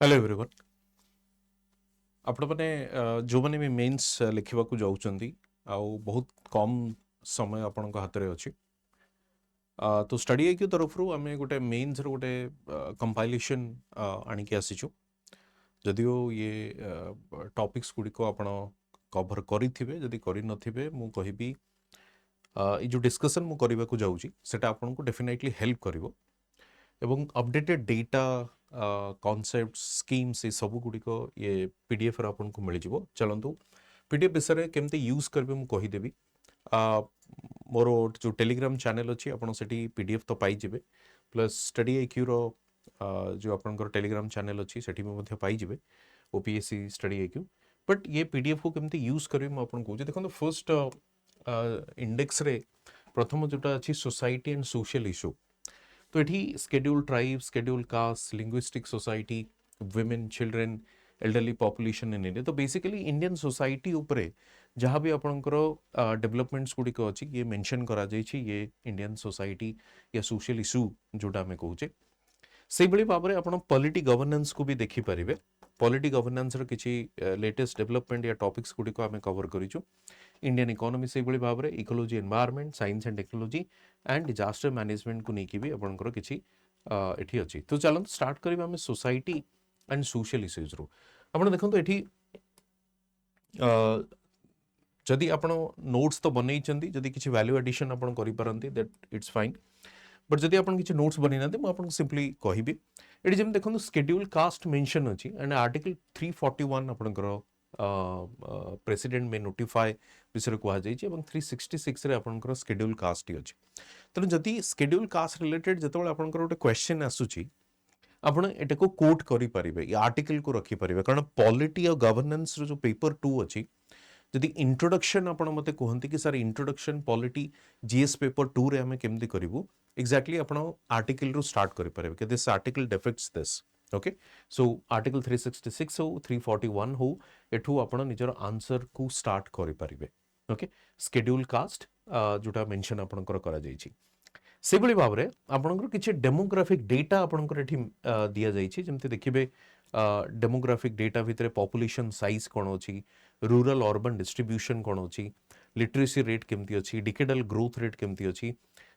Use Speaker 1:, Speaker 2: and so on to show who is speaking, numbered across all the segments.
Speaker 1: Hello everyone. आपण मैंने जो मैंने भी मेंस लिखा जाऊँगी आउ बहुत कम समय आपण हाथ में अच्छी तो स्टडी आई क्यू तरफ आम गोटे मेन्स गोटे कंपाइलेशन आणिक आसीचु जदियो ये टॉपिक्स गुड़िक आप कभर करेंगे जदि कर मु कहबी ये जो डिस्कशन मु करने को जाऊँगी सेटा आपको डेफिनेटली हेल्प करिवो एवं अपडेटेड डेटा कॉन्सेप्ट स्कीम्स ये सब गुड़िक ये पीडीएफ आपको मिल जाव। चलतु पीडीएफ विषय में केमती यूज करेंगे मुझे कहीदेवी। मोर जो टेलीग्राम चैनल अच्छी आप पीडीएफ तो पाइबे प्लस स्टडी आईक्यू रो जो आपंकर टेलीग्राम चैनल अच्छी से पाइबे ओपीएससी स्टडी आईक्यू। बट ये पीडीएफ को केमती यूज करेंगे मुझे कहूँ देखो फर्स्ट इंडेक्स रे प्रथम जोटा अच्छी सोसाइटी एंड सोशल इश्यू तो ये schedule tribe schedule caste linguistic society women children elderly population in India तो बेसिकली इंडियन सोसाइटी उपरे जहाँ भी आपंकर डेवलपमेंट्स गुड़िक अच्छी ये मेंशन करा ये इंडियन सोसाइटी या सोशल इश्यू जोटा आम कहे से भाव में आप पॉलिटी गवर्नेंस को भी देखिपारे। पॉलिटी गवर्नेंस किसी लेटेस्ट डेवलपमेंट या टॉपिक्स गुड़िक आम कवर करूँ। इंडियन इकोनॉमी से भाव में ecology environment science and technology and disaster management को लेकिन भी आपंकर किसी एठी अच्छी। तो चलो स्टार्ट करिबा आम सोसाइटी एंड सोशल इश्यूज रो। आपण देखो एठी जदि आपण नोट्स तो बनै जदि किसी वैल्यू एडिशन आपण करि परंती दैट इट्स फाइन। बट जदि आपण किसी नोट्स बनै ना मैं आपको सिंपली कहबी एठी जेम देखो शेड्यूल कास्ट मेंशन अछि एंड आर्टिकल 341 आपणकर प्रेसिडेंट में नोटिफाए विषय कहुई 366 आपंकर शेड्यूल कास्ट अच्छी। तेणु जदि शेड्यूल कास्ट रिलेटेड जो आपंकर गोटे क्वेश्चन आसूची आपण एटा को कोट करें ये आर्टिकल को रखिपारे कारण पॉलिटी और गवर्नेंस जो पेपर 2 अच्छी जदि इंट्रोडक्शन आपण मते कहते कि sir introduction polity GS paper 2 रे आमे केमती करिवु एक्जाक्टली आपण आर्टिकल रू स्टार्ट करि परबे कि this article depicts this. Okay so article 366 हो 341 हो एठू आपण निजर आंसर को स्टार्ट करि परिबे। ओके शेड्यूल कास्ट जोटा मेंशन आपनकर करा जायछि से भली भाव रे आपनकर किछि डेमोग्राफिक डेटा आपनकर एठी दिया जायछि जेमति देखिबे डेमोग्राफिक डेटा भितरे पॉपुलेशन साइज कोन अछि रूरल अर्बन डिस्ट्रीब्यूशन कोन अछि लिटरेसी रेट केमती अछि डिकेडल ग्रोथ रेट केमती अछि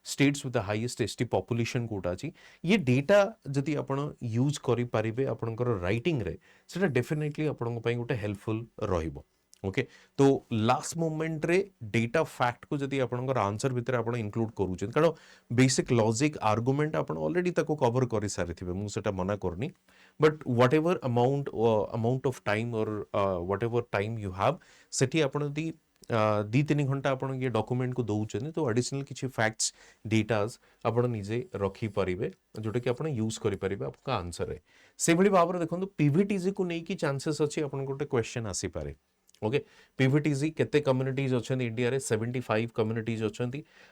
Speaker 1: states with the highest ST population कोटा अछि ये डेटा जदि आपण यूज करि परिबे आपनकर राइटिंग रे सेटा डेफिनेटली आपन पई गोटे हेल्पफुल रहिबो। ओके तो लास्ट मोमेंट रे डेटा फैक्ट को जदि आपनकर आंसर भितर आपण इंक्लूड करूछन कारण बेसिक लॉजिक आर्गुमेंट आपण ऑलरेडी ताको कवर करि सारिथिबे मु सेटा मना करनी but whatever amount of time और whatever time you have सेठी आपण दी 2-3 घंटा आपण ये डॉक्यूमेंट को दउछन तो एडिशनल किछि फैक्ट्स डेटाज आपण निजे रखी परिबे जोटा कि आपण यूज करि परिबे आपका आंसर है से भली भाव देखो पीवीटीजी को नहीं कि चांसेस अच्छी आपण गोटे क्वेश्चन आसी पारे। ओके पीवीटीजी केते कम्युनिटीज अच्छा इंडिया रे 75 कम्युनिटीज अच्छा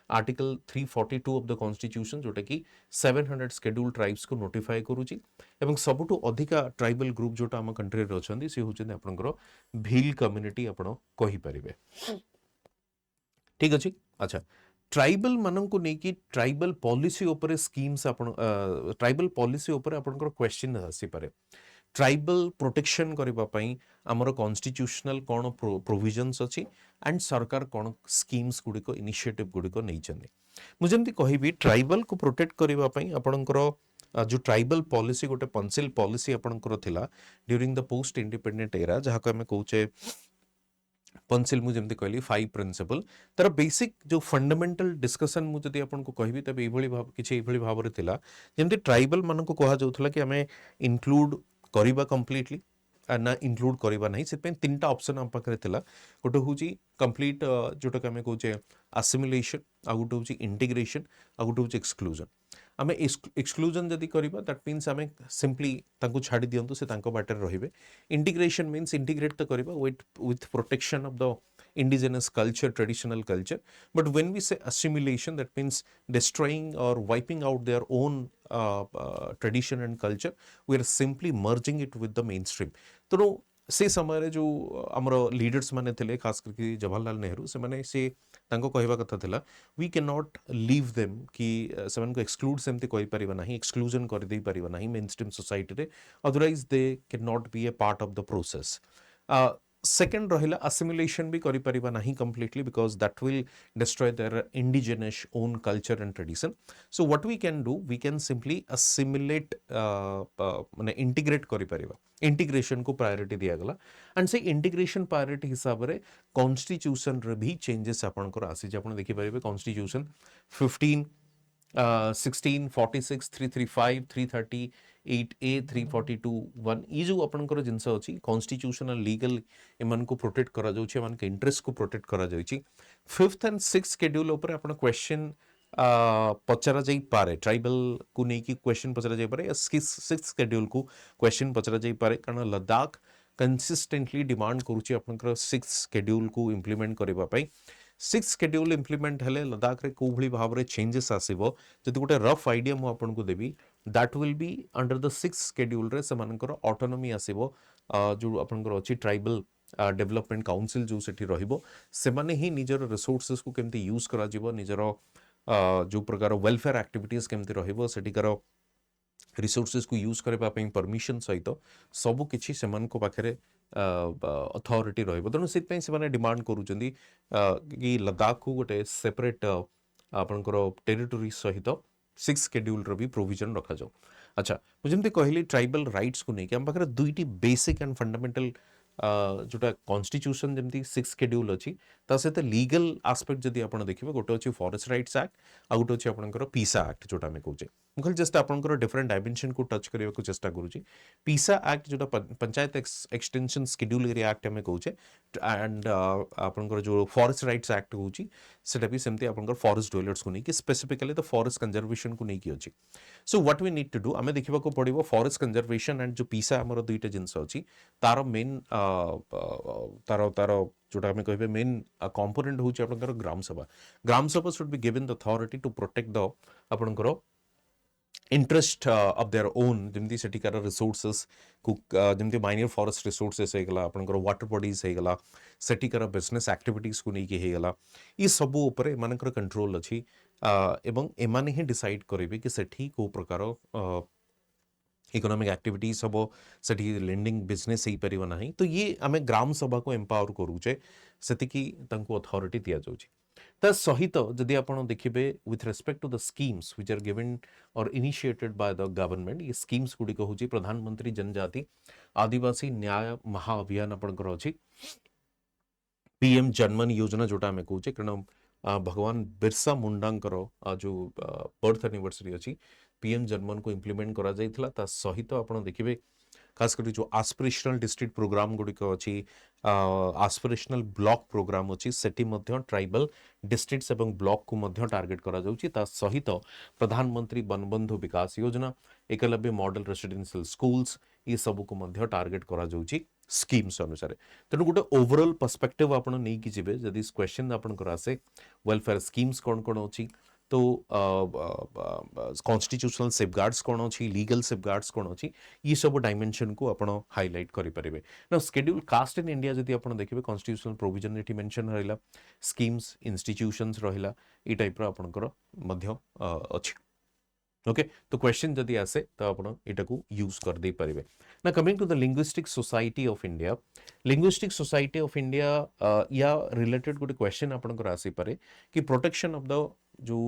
Speaker 1: आर्टिकल 342 ऑफ द कॉन्स्टिट्यूशन जोटा कि 700 शेड्यूल ट्राइब्स को नोटिफाई करूची एवं सबुठु अधिका ट्राइबल ग्रुप जोटा हम कंट्री रे अच्छा से होचंदी आपनकर भील कम्युनिटी आपण कहि परिबे। ठीक अछि अच्छा ट्राइबल मानन को नहीं कि ट्राइबल पॉलिसी ऊपर स्कीम्स आपण ट्राइबल पॉलिसी ऊपर आपनकर क्वेश्चन आसी पारे ट्राइबल प्रोटेक्शन करबा पई हमर कॉन्स्टिट्यूशनल कोन प्रोविजंस अछि एंड सरकार कोन स्कीम्स गुडी को इनिशिएटिव गुडी को नै चंदी मु जेमति कहिबी ट्राइबल को प्रोटेक्ट करबा पई आपनकर जो ट्राइबल पॉलिसी गोटे पंसिल पॉलिसी आपनकर थिला during the post independent era जहा को हम कहूचे पंसिल मु जेमति कहली 5 प्रिंसिपल तार बेसिक जो फंडामेंटल डिस्कशन मु जदि आपनको कहबी तबे एभली भाव किछि एभली भाव रे थिला जेमति ट्राइबल मानको को कहा जाउथला कि हमें इंक्लूड करिबा कंप्लीटली ना इंक्लूड करिबा नहीं से तीनटा ऑप्शन हम पाखरे थिला गोटे होची कंप्लीट जोटा के हमें कहूचे असिमिलेशन आ गोटे होची इंटीग्रेशन आ गोटे होची एक्सक्लूजन आमे एक्सक्लूजन जदि करिबा दैट मींस हमें सिंपली तांको छाडी दियंतु से तांको बाटर रहिबे इंटीग्रेशन मींस इंटीग्रेट तो करिबा with protection of the indigenous culture traditional culture but when we say assimilation that means destroying or wiping out their own tradition and culture we are simply merging it with the mainstream तो से समय जो आमर leaders माने थिले खास करके जवाहरलाल नेहरू से माने से तांको कहवा कथा थिला we can not leave them कि सेमान को एक्सक्लूड सेमती कहि परिबा नाही एक्सक्लूजन कर दे परिबा नाही मेन स्ट्रीम सोसाइटी रे otherwise they can not be a part of the process second रहिला असिमुलेशन भी करि परिबा नाही completely because that will destroy their indigenous own culture and tradition so what we can do we can simply assimilate माने integrate करि परिबा integration को priority दिया गला एंड से इंटीग्रेशन प्रायोरिटी हिसाब रे कॉन्स्टिट्यूशन रे भी चेंजेस आपनकर आसी जे आपण देखि परिबे कॉन्स्टिट्यूशन 15 16 46 335 338 A 342 1 ई जो आपनकर जिंस अछि कॉन्स्टिट्यूशनल लीगल एमन को प्रोटेक्ट करा जाउछि एमन के इंटरेस्ट को प्रोटेक्ट करा जाउछि फिफ्थ एंड सिक्स्थ शेड्यूल ऊपर आपण क्वेश्चन पचरा जाई पारे ट्राइबल को नहीं कि क्वेश्चन पचरा जाई पारे सिक्स्थ शेड्यूल को क्वेश्चन पचरा जाई पारे कारण लद्दाख कंसिस्टेंटली डिमांड करूछि आपनकर सिक्स्थ शेड्यूल को इंप्लीमेंट करबा पई सिक्स्थ शेड्यूल इंप्लीमेंट हेले लद्दाख रे को भली भाव रे चेंजेस आसीबो जति गोटे रफ आइडिया मु आपन को देबी that will be under the sixth schedule रे समानकर ऑटोनॉमी आसीबो जो आपनकर अछि ट्राइबल डेवलपमेंट काउंसिल जो सेठी रहिबो से माने ही निजर रिसोर्सेस को केमती यूज करा जिवो निजर जो प्रकार वेलफेयर एक्टिविटीज केमती रहिबो सेठिकार रिसोर्सेस को यूज करबा पई परमिशन सहित सब किछि सेमान को पाखरे अथॉरिटी रहिबो तेणु से पई से माने डिमांड करूचंदी कि लद्दाख को गोटे सेपरेट आपनकर टेरिटोरी सहित सिक्स शेड्यूल रो भी प्रोविजन रखा जाओ अच्छा मुझे कहली ट्राइबल राइट्स को लेकिन पाखरे दुईटी बेसिक एंड फंडामेंटल जोटा कॉन्स्टिट्यूशन जमती सिक्स शेड्यूल अच्छी ता सहित लीगल आस्पेक्ट जदि आपण देखिबे गोटे अछि फॉरेस्ट राइट्स एक्ट आ गोटे अछि आपनकर पीसा एक्ट जोटा में कहूचे मुखल जस्ट आपनकर डिफरेंट डायमेंशन को टच करबा को चेष्टा करूची पीसा एक्ट जोटा panchayat extension schedule area act में कहूचे एंड आपनकर जो फॉरेस्ट राइट्स एक्ट कहूची सेटा भी सेमती आपनकर फॉरेस्ट डवेलर्स को नहीं कि स्पेसिफिकली द फॉरेस्ट कंजर्वेशन को नहीं कि अछि so what we need to do आमे देखिबा को पड़िबो फॉरेस्ट कंजर्वेशन एंड जो पीसा हमर दुईटा जिंस अछि तार मेन तार तार जोटा आम कहे मेन कंपोनेंट हूँ आपंकर gram sabha should be given the authority to protect the आपंकर इंटरेस्ट ऑफ देयर ओन जमती सेठिकार रिसोर्सेस को जमती माइनर फॉरेस्ट रिसोर्सेस होगला आपंकर वाटर बॉडीज होगला सेठिकार बिजनेस एक्टिविटीज को लेकिन होगला ये सब ऊपर एमानकर कंट्रोल अच्छी एवं एमाने ही डिसाइड करेंगे कि सेठी को प्रकार इकोनॉमिक एक्टिविटीज हम सेठी लेंडिंग बिजनेस हो पार ना तो ये आम ग्राम सभा को एम्पावर करूचे सेतिकी तांको अथॉरिटी दिया जाउची ता सहित जदि आपण देखिबे with respect to the schemes which are given or initiated by the government ये स्कीम्स गुडी को होची प्रधानमंत्री जनजाति आदिवासी न्याय महाअभियान आपणकर अछि पीएम जनमन योजना जोटा में कहूचे कारण भगवान बिरसा मुंडांकर जो बर्थ एनिवर्सरी अच्छी पीएम जनमन को इम्प्लीमेंट करा जाइथिला ता सहित आपण देखिबे खास कर जो आस्पिरेशनल डिस्ट्रिक्ट प्रोग्राम गुड़िक अच्छी आस्पिरेशनल ब्लॉक प्रोग्राम अच्छी सेठी मध्य ट्राइबल डिस्ट्रिक्ट्स एवं ब्लॉक को मध्य टार्गेट करा जाउची ता सहित प्रधानमंत्री वनबंधु विकास योजना एकलव्य मॉडल रेसिडेंशियल स्कूल्स ये सब को मध्य टार्गेट करा जाउची स्कीम्स अनुसार तेणु गोटे ओवरऑल पर्सपेक्टिव आपण नहीं कि जिबे जदि क्वेश्चन आपनकर आसे वेलफेयर स्कीम्स कौन कौन अच्छी तो कॉन्स्टिट्यूशनल सेफगार्ड्स कौन अच्छी लीगल सेफगार्ड्स कौन अच्छी ये सब डायमेंशन को आपण हाईलाइट करि परिबे ना शेड्यूल कास्ट इन इंडिया जदि आपण देखिबे कॉन्स्टिट्यूशनल प्रोविजन एठी मेंशन रहिला स्कीम्स इंस्टीट्यूशंस रहिला ई टाइप रो आपनकर मध्य अछि ओके तो क्वेश्चन जदि आसे तो आपण एटा को यूज कर दे परिबे ना coming to the linguistic society of India या रिलेटेड गोटे क्वेश्चन आपनकर आसी पारे कि प्रोटेक्शन ऑफ द जो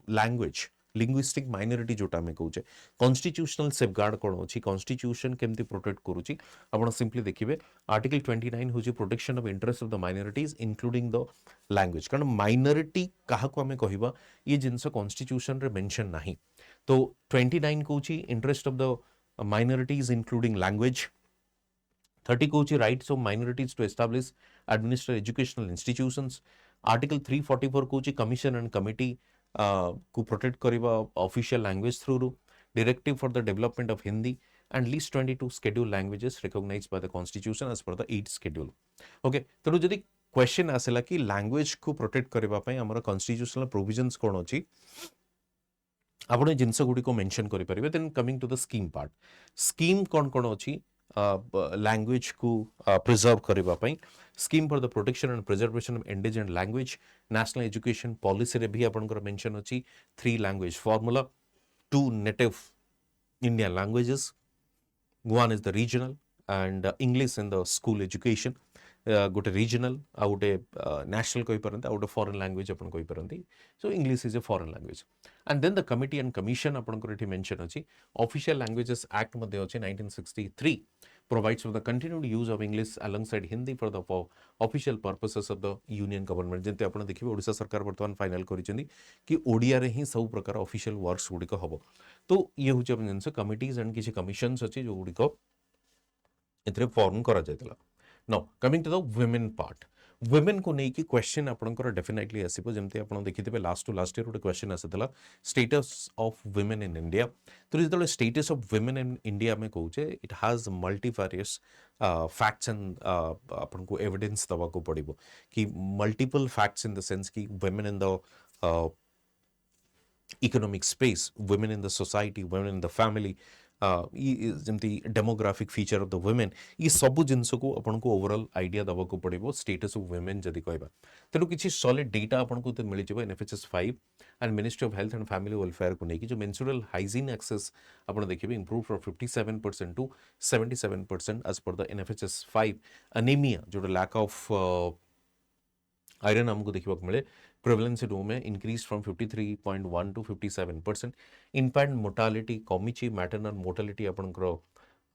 Speaker 1: लैंग्वेज लिंग्विस्टिक माइनॉरिटी जोटा में कहूचे कॉन्स्टिट्यूशनल सेफगार्ड कौन अच्छी कॉन्स्टिट्यूशन केमती प्रोटेक्ट करूची आपण सिंपली देखिबे आर्टिकल 29 होची protection of interest of the minorities including the language कारण माइनॉरिटी काहा को हमें कहिबा ये जिंस कॉन्स्टिट्यूशन रे मेंशन नाही तो 29 कहूची interest of the minorities including language 30 कहूची rights of minorities to establish administer educational institutions article 344 कहूची कमिशन एंड कमिटी को प्रोटेक्ट करिबा official language through directive for the development of Hindi and list 22 schedule languages recognised by the constitution as per the 8th schedule okay तेणु जदि question आसला कि language को protect करिबा पई हमर कॉन्स्टिट्यूशनल प्रोविजंस कोन अछि आपण जिंस गुडी को मेंशन करि परिबे then coming to the scheme part scheme कोन कोन अछि language को preserve करबा पई scheme for the protection and preservation of indigenous language national education policy रे भी आपनकर मेंशन अछि 3 language formula 2 native Indian languages, one is the regional and English in the school education, गोटे regional ଆଉ ଗୋଟେ national କହିପାରନ୍ତି ଆଉ ଗୋଟେ foreign language ଆପଣ କହିପାରନ୍ତି, so English is a foreign language. And then the committee and commission ଆପଣଙ୍କର ଏଠି mention ଅଛି official languages act ମଧ୍ୟ ଅଛି 1963 provides for the continued use of English alongside Hindi for the official purposes of the union government. ଯେମିତି ଆପଣ ଦେଖିବେ ଓଡ଼ିଶା ସରକାର ବର୍ତ୍ତମାନ ଫାଇନାଲ କରିଛନ୍ତି କି ଓଡ଼ିଆରେ ହିଁ ସବୁ ପ୍ରକାର ଅଫିସିଆଲ ୱାର୍କସ୍ ଗୁଡ଼ିକ ହେବ। ତ ଇଏ ହେଉଛି ଆପଣ ଜିନିଷ କମିଟିଜ୍ ଆଣ୍ଡ କିଛି କମିଶନସ୍ ଅଛି ଯେଉଁଗୁଡ଼ିକ ଏଥିରେ ଫର୍ମ କରାଯାଇଥିଲା। Now coming to the women part women को लेकिन क्वेश्चन आपनकर डेफिनेटली आसीबो जेमती आपण देखिथिबे लास्ट टू लास्ट ईयर गोटे क्वेश्चन आसीतला status of women in India तो जेतले status of women in India में कहूचे it has multifarious facts and आपन को एविडेंस दवा को पड़िबो कि multiple facts in the sense कि women in the economic space, women in the society, women in the family, जमती demographic feature of the women ये सब जिनस को आपन को ओवरऑल आइडिया दवा को पड़िबो स्टेटस ऑफ वुमेन जदी कहबा तेनु किछि सॉलिड डेटा आपन को मिल जिवो NFHS 5 and ministry of health and family welfare को नेकी जो मेंस्ट्रुअल हाइजीन एक्सेस आपन देखिबे improve from 57% to 77% as per the NFHS 5 anaemia जो लैक ऑफ आयरन हमको देखिबा मिले prevalence in women increased from 53.1 to 57%. Infant mortality कमिची maternal mortality आपनकर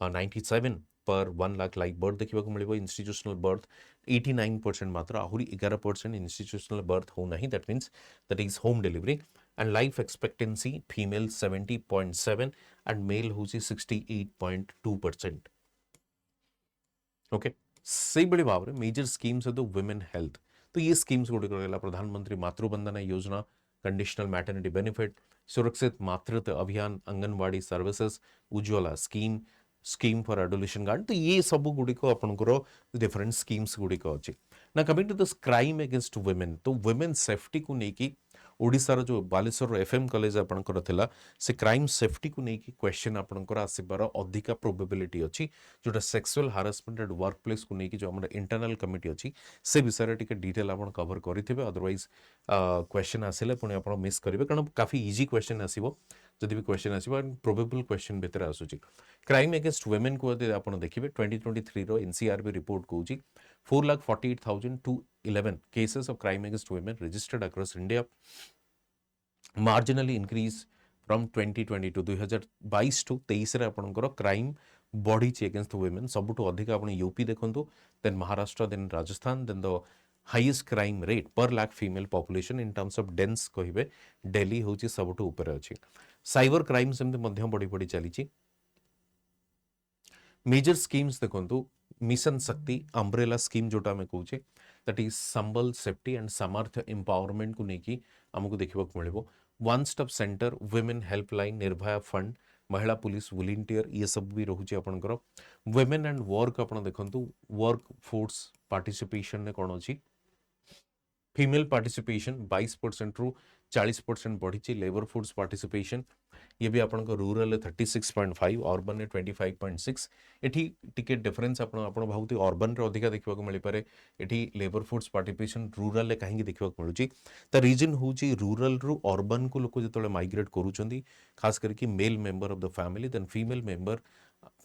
Speaker 1: 97 पर 1 लाख लाइव बर्थ देखा मिले इंस्टीट्यूशनल बर्थ 89% मात्र आहरी 11% इंस्टीट्यूशनल बर्थ हो नहीं that means that is home delivery and life expectancy female 70.7 and male हूँ 68.2%। ओके से बड़े भाव में major schemes of the women health तो ये स्कीम्स गुड़िक रहा प्रधानमंत्री मातृवंदना योजना कंडीशनल मैटरनिटी बेनिफिट सुरक्षित मातृत्व अभियान anganwadi services Ujjwala scheme scheme for एडोलेशन guard तो ये सब गुड़िक आपंकर डिफरेंट स्कीम्स गुड़िक अच्छी ना coming to this crime against women तो वुमेन सेफ्टी को लेकिन ओडिशार जो बालेश्वर एफएम कॉलेज आपंकर थिला से क्राइम सेफ्टी को लेकिन क्वेश्चन आपंकर आसबार अधिका प्रोबेबिलिटी अच्छी जोटा sexual harassment and work place को लेकिन जो आम इंटरनल कमिटी अच्छी से विषय टे डिटेल आप कवर करेंगे अदरवाइज क्वेश्चन आसिले पुणी आप मिस करेंगे कारण काफी इजी क्वेश्चन आसो जदि भी क्वेश्चन आसो प्रोबेबल क्वेश्चन भितर आसूची क्राइम अगेंस्ट वुमेन को आप देखिए 2023 रो एनसीआरबी रिपोर्ट कहूँ 4,48,211 cases of crime against women registered across India, marginally increase from 2022 2022 to 23 रे आपनकर क्राइम बढ़ी अगेंस्ट वुमेन सबुठु अधिक आपण यूपी देखंतु then Maharashtra then Rajasthan then the highest crime rate per lakh female population in terms of dense कहिबे दिल्ली होची सबुठु ऊपर अछि साइबर क्राइम सेमते मध्य बढ़ी बढ़ी चलीची मेजर स्कीम्स देखंतु मिशन शक्ति अम्ब्रेला स्कीम जोटा में कहूचे that is Sambal safety and Samarthya empowerment को लेकिन आमको देखा मिले one stop centre women helpline Nirbhaya fund Mahila police volunteer ये सब भी रोचे आपंकर वुमेन एंड वर्क आप देखु वर्क फोर्स पार्टिसिपेशन ने कौन अच्छी फीमेल पार्टिसिपेशन 22% रु 40% बढ़ी लेबर फोर्स पार्टिसिपेशन ये भी आपन रूरल 36.5 अर्बन रे 25.6 एठी टिके डिफरेंस आपन भावती अर्बन रे अधिका देखा मिल पारे एठी लेबर फोर्स पार्टिसिपेशन रूरल रे कहीं देखा मिलूँ ता रीजन होची रूरल रु अर्बन को लोक जो माइग्रेट करूछंदी खास करके male member of the family then female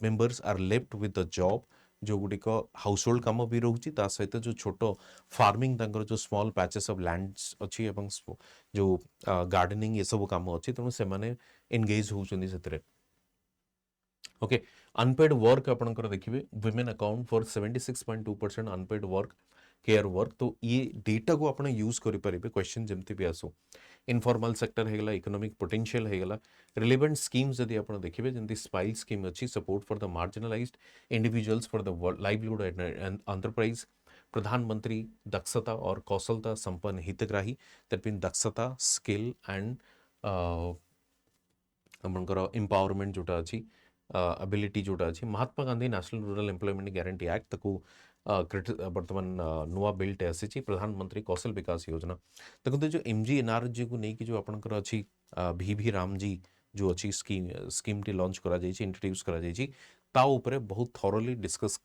Speaker 1: members are left with the job जो गुड़िक हाउस होल्ड कम भी रोचे सहित जो छोट फार्मिंग जो स्मॉल पैचेस ऑफ लैंड्स अच्छी एवं जो गार्डनिंग ये सब कम अच्छी तेणु से एंगेज होते ओके अनपेड वर्क आपंकर देखिए women account for 76.2% unpaid work care work तो ये डेटा को आप यूज करेंगे क्वेश्चन जमती भी आसो इनफॉर्मल सेक्टर है इकोनॉमिक पोटेंशियल है रिलेवेंट स्कीम्स जदि आप देखिए जमी स्पाइल स्कीम अच्छी support for the marginalised individuals for the livelihood and enterprise प्रधानमंत्री दक्षता और कौशलता संपन्न हितग्राही दैट मीन दक्षता स्किल एंड आपंकर एम्पावरमेंट जोटा अच्छी एबिलिटी जोटा अच्छी Mahatma Gandhi national rural employment guarantee act ताकू बर्तमान नुआ बिल्टे आसी प्रधानमंत्री कौशल विकास योजना देखो जो MGNRG को लेकिन जो आपंकर अच्छी VV रामजी जो अच्छी स्कीम टी लॉन्च करा इंट्रोड्यूस करा ता उपरे बहुत थॉरली डिस्कस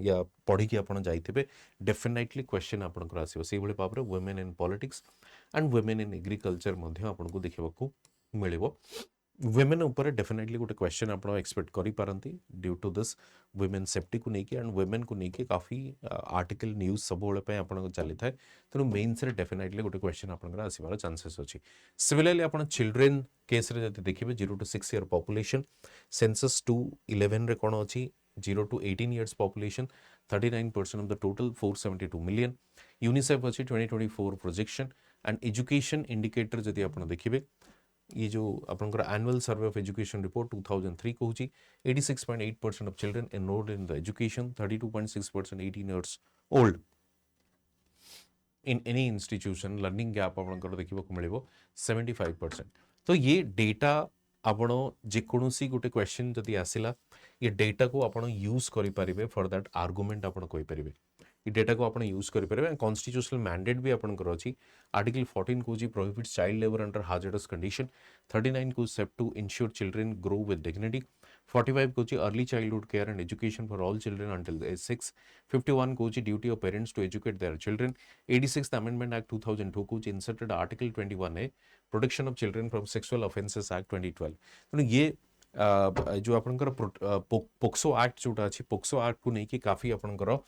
Speaker 1: या पढ़ी कि आपण जाइथिबे डेफिनेटली क्वेश्चन आपनकर आसीबो सेहि भली भाबरे women in politics and women in agriculture मध्ये आपनको देखिबाकू मिलिबो वुमेन ऊपर डेफिनेटली गोटे क्वेश्चन आप एक्सपेक्ट करि पारंती due to this women safety को लेकिन एंड वुमेन को लेकिन काफी आर्टिकल न्यूज सब आपको चली थाए तेणु मेन्स डेफिनेटली गोटे क्वेश्चन आपंकर आसबार चांसेस अच्छी सिमिलरली आप चिल्ड्रेन केस रे जब देखिए 0 to 6 ईयर पॉपुलेशन सेंसस 211 रे कौन अच्छी 0 to 18 years population 39% of the total 472 million UNICEF अच्छी 2024 प्रोजेक्शन एंड एजुकेशन इंडिकेटर जदि आप देखिए ये जो आपनकर annual survey of education report 2003 कहूँ 86.8% of children enrolled in the education 32.6% 18 years old in any institution learning gap आपनकर देखिबाकू मिलिबो 75%। तो ये डेटा आपण जेकोसी गोटे क्वेश्चन जदि आसिला ये डेटा को आपण यूज करि परिबे फॉर दैट आर्गुमेंट आपण कहि परिबे ये डेटा को आपण यूज करि परिबे कॉन्स्टिट्यूशनल मैंडेट भी आपनकर अछि आर्टिकल 14 को जी prohibits child labour under hazardous condition 39 को set to ensure children grow with dignity 45 को जी early childhood care and education for all children until age 6 51 को जी duty of parents to educate their children 86th amendment act 2002 को जी inserted article 21A protection of children from sexual offences act 2012 तेणु ये जो आपनकर पोक्सो एक्ट जोटा अच्छी पोक्सो एक्ट को लेकिन काफी आपनकर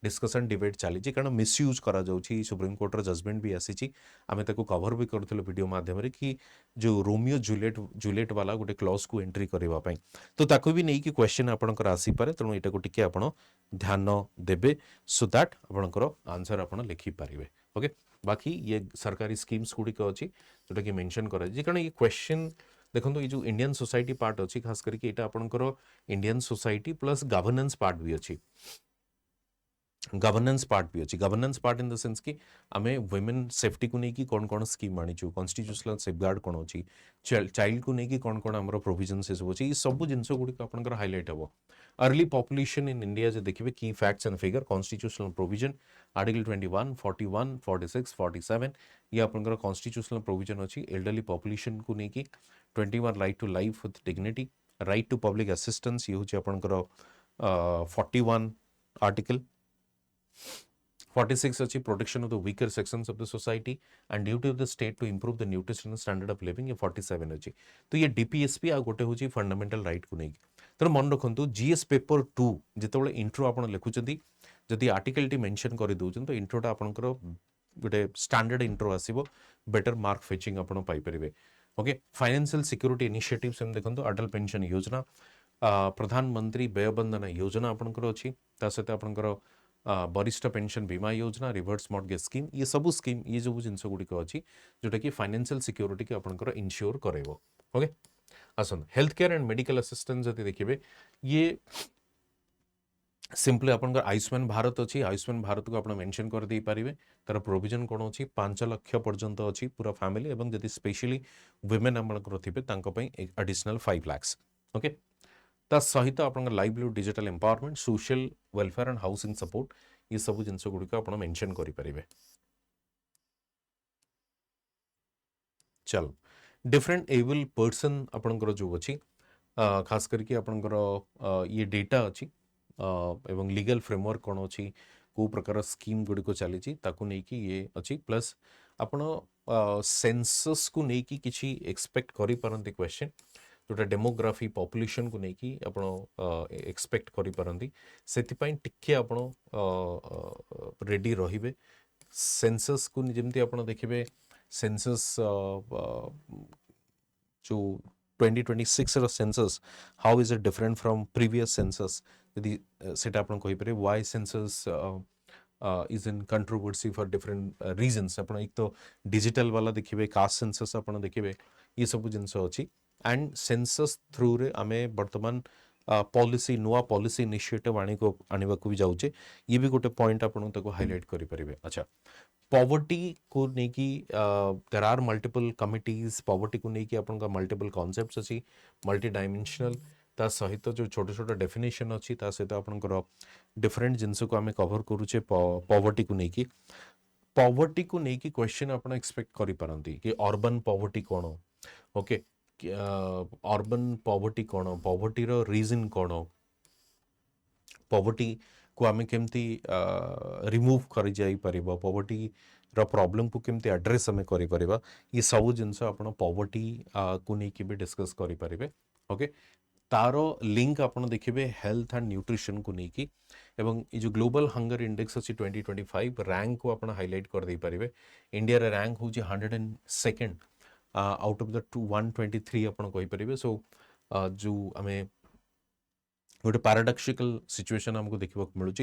Speaker 1: डिस्कसन डिबेट चली कारण मिसयूज करा जाउछि सुप्रीम कोर्ट रो जजमेंट भी आसी आमे ताको कवर भी करथिलो वीडियो माध्यम रे कि जो रोमियो जूलियट वाला गोटे क्लॉज को एंट्री करबा पई तो ताको भी नहीं कि क्वेश्चन आपनकर आसी पारे तेणु एटा को टिके आपण ध्यान देबे सो दैट आपनकर आंसर आपण लिखि पारिबे ओके बाकी ये सरकारी स्कीम्स गुडी को अछि जोटा कि मेंशन करा जे कारण ये क्वेश्चन देखो ये जो इंडियन सोसाइटी पार्ट अच्छी खास करके ये आपनकर Indian society plus governance part भी अच्छी गवर्नेंस पार्ट भी अच्छी governance part in the sense कि आमे वुमेन सेफ्टी को लेकिन कौन कौन स्कीम आनीचु कॉन्स्टिट्यूशनल सेफगार्ड कौन अच्छी चाइल्ड को लेकिन कौन कौन आमर प्रोविजन से सब अच्छी सब जिनस गुड़िक आपंकर हाइलाइट हम अर्ली पॉपुलेशन इन इंडिया जो देखिए की facts and figure constitutional provision article 21 41 46 47 ये आपंकर कॉन्स्टिट्यूशनल प्रोविजन अच्छी एल्डरली पॉपुलेशन को लेकिन 21 right to life with dignity right to public assistance ये हूँ आपंकर 41 आर्टिकल 46 अच्छी protection of the weaker sections of the society and duty of the state to improve the nutritional standard of living ये 47 अच्छी तो ये डीपीएसपी आ गोटे हूँ फंडामेंटल राइट को नहीं तेणु मन रखु जीएस पेपर 2 जिते इंट्रो आप लिखुंट जदि आर्टिकल टी मेंशन कर दौरान तो इंट्रोटा आपंकर गोटे स्टैंडर्ड इंट्रो आसो बेटर मार्क फेचिंग आप Piper okay financial security initiatives देखो अटल पेंशन योजना प्रधानमंत्री व्यय बंधन योजना आपंकर अच्छी सहित आपंकर वरिष्ठ पेंशन बीमा योजना रिवर्स मॉर्गेज स्कीम ये सब स्कीम ये जो जिनस गुड़िक अच्छी जोटा कि फाइनेंशियल सिक्योरिटी की आपंकर इनश्योर करेबो ओके आसन health care and medical assistance जदि देखिए ये सिंपली आपंकर आयुष्मान भारत अच्छी आयुष्मान भारत को आप मेंशन कर दे पारिबे तार प्रोविजन कौन अच्छी 5 लाख पर्यंत अच्छी पूरा फैमिली एवं जदि स्पेशली वुमेन आपंकर थिबे तांको पई एडिशनल 5 लाख ओके ता सहित आपंकर livelihood digital empowerment social welfare and housing support ये सब जिनस गुड़िक आप मेंशन करि परिबे चलो डिफरेंट एबल पर्सन आपंकर जो अच्छी खास करके आपंकर ये डेटा अच्छी एवं लीगल फ्रेमवर्क कौन अच्छी को प्रकार स्कीम गुड़िक चली ताकू नहीं कि ये अच्छी प्लस आपण सेंसस को नहीं कि किसी एक्सपेक्ट करि पारंती क्वेश्चन जोटा डेमोग्राफी पॉपुलेशन को लेकिन आप एक्सपेक्ट करि पारंती सेतिपई टिके आपण रेडी रहिबे सेंसस को जेमती आपण देखिबे सेंसस जो 2026 रो census how is it different from previous census यदि सेटा आपण कहि पारे why census is in controversy for different reasons आपण एक तो डिजिटल वाला देखिबे कास्ट सेंसस आपण देखिबे ये सब जिनस अछि एंड सेंसस थ्रू रे आमे वर्तमान पॉलिसी नुआ पॉलिसी इनिशिएटिव आने को भी जाऊे ये भी गोटे पॉइंट आपण ताको हाईलाइट करि परिबे अच्छा पॉवर्टी को लेकिन there are multiple committees poverty को लेकिन आपन का मल्टीपल कॉन्सेप्ट्स अच्छी मल्टी डायमेंशनल ता सहित जो छोटे छोटे डेफिनेशन अच्छी ता सहित आपन डिफरेंट जिनस को आम कवर करूचे पॉवर्टी को लेकिन क्वेश्चन आप एक्सपेक्ट करि पारंती कि अर्बन पॉवर्टी कौन ओके अर्बन पॉवर्टी कौन पॉवर्टी रो रीजन कौन पॉवर्टी को आम केमती रिमूव कर जाई परिबा, पॉवर्टी रो प्रॉब्लम को केमती एड्रेस आम करि परिबा, ये सब जिनस आपण पॉवर्टी को लेकिन भी डिस्कस करि परिबे। ओके, तारो लिंक आपण देखिबे हेल्थ एंड न्यूट्रिशन को लेकिन, एवं ये जो ग्लोबल हंगर इंडेक्स अच्छी 2025 रैंक को आपण हाईलाइट कर दे पारिबे। इंडिया रे रैंक होची 102nd आउट ऑफ द 123 आपण कहि परिबे। सो जो आमे गोटे पैराडॉक्सिकल सिचुएशन हमको देखा मिलूँ,